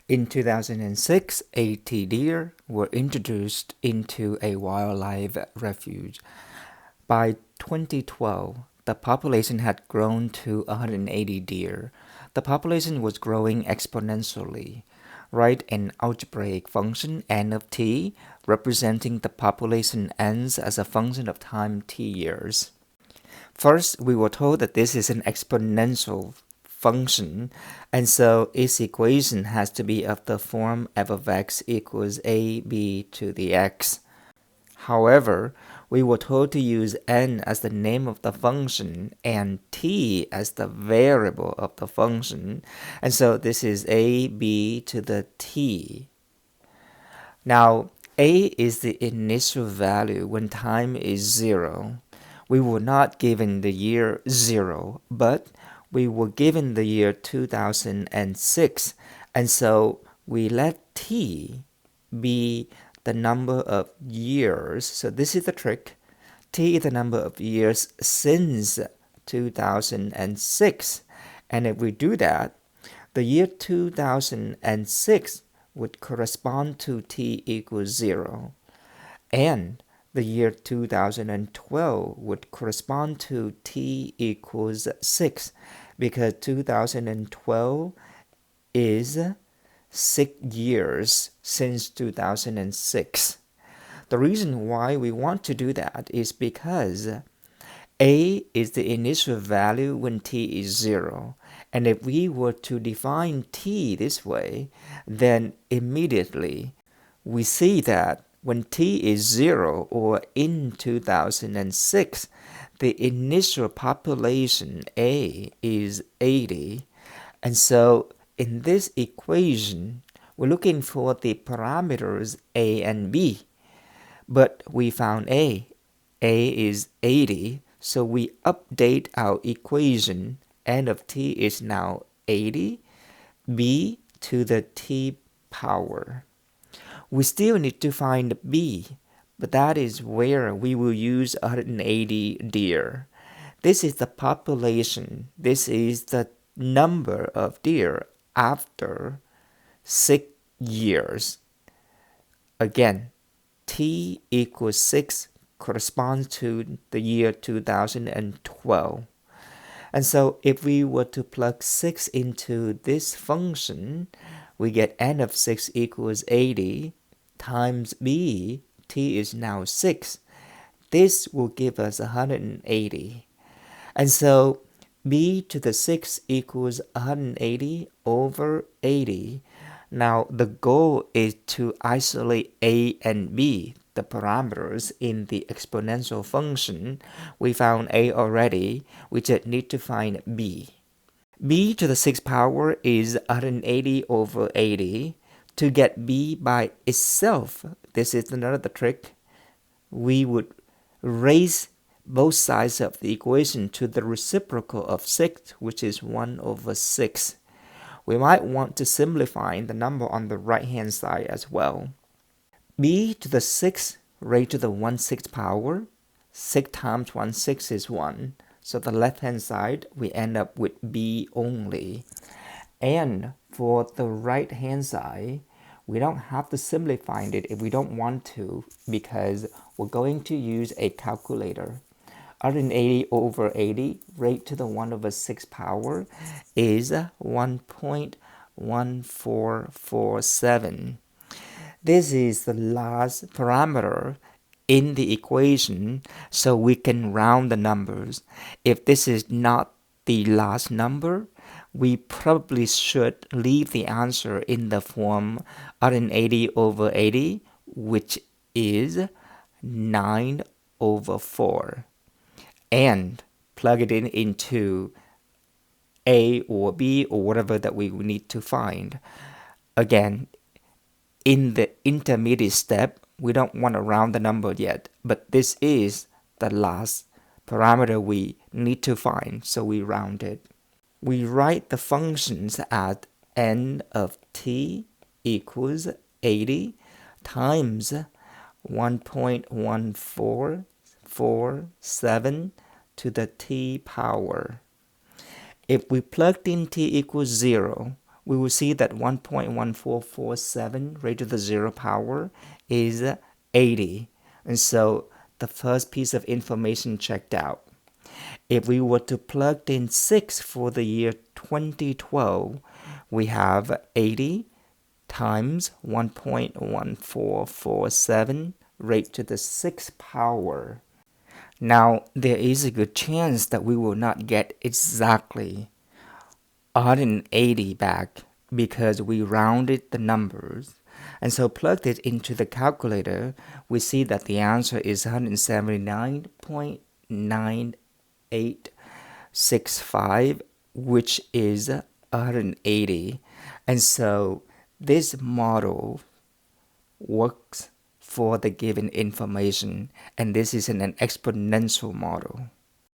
In 2006, 80 deer were introduced into a wildlife refuge. By 2012, the population had grown to 180 deer. The population was growing exponentially. Write an algebraic function n of t, representing the population n's as a function of time t years. First, we were told that this is an exponential function, and so its equation has to be of the form f of x equals ab to the x. However, we were told to use n as the name of the function and t as the variable of the function, and so this is ab to the t. Now, a is the initial value when time is 0. We were not given the year 0, but we were given the year 2006, and so we let t be the number of years. So this is the trick. T is the number of years since 2006. And if we do that, the year 2006 would correspond to t equals 0. And the year 2012 would correspond to t equals 6, because 2012 is 6 years since 2006. The reason why we want to do that is because a is the initial value when t is 0. And if we were to define t this way, then immediately we see that when t is 0, or in 2006, the initial population A is 80. And so in this equation, we're looking for the parameters a and b. But we found A. A is 80, so we update our equation. N of t is now 80, b to the t power. We still need to find b, but that is where we will use 180 deer. This is the population. This is the number of deer after 6 years. Again, t equals 6 corresponds to the year 2012. And so if we were to plug 6 into this function, we get n of 6 equals 80 times b, t is now 6. This will give us 180. And so b to the 6 equals 180 over 80. Now the goal is to isolate a and b, the parameters in the exponential function. We found a already. We just need to find b. b to the 6th power is 180 over 80. To get b by itself, this is another trick. We would raise both sides of the equation to the reciprocal of 6, which is 1 over 6. We might want to simplify the number on the right-hand side as well. b to the 6 raised to the 1/6 power. 6 times 1/6 is 1. So the left-hand side, we end up with b only. And for the right-hand side, we don't have to simplify it if we don't want to, because we're going to use a calculator. 180 over 80 raised to the 1 over 6 power is 1.1447. This is the last parameter in the equation, so we can round the numbers. If this is not the last number, we probably should leave the answer in the form 180 over 80, which is 9 over 4. And plug it in into A or B or whatever that we need to find. Again, in the intermediate step, we don't want to round the number yet, but this is the last parameter we need to find, so we round it. We write the functions at n of t equals 80 times 1.1447 to the t power. If we plugged in t equals 0, we will see that 1.1447 raised to the 0 power is 80. And so the first piece of information checked out. If we were to plug in 6 for the year 2012, we have 80 times 1.1447 raised to the 6th power. Now, there is a good chance that we will not get exactly 180 back because we rounded the numbers. And so plugged it into the calculator, we see that the answer is 179.9865, which is 180. And so this model works for the given information, and this is an exponential model.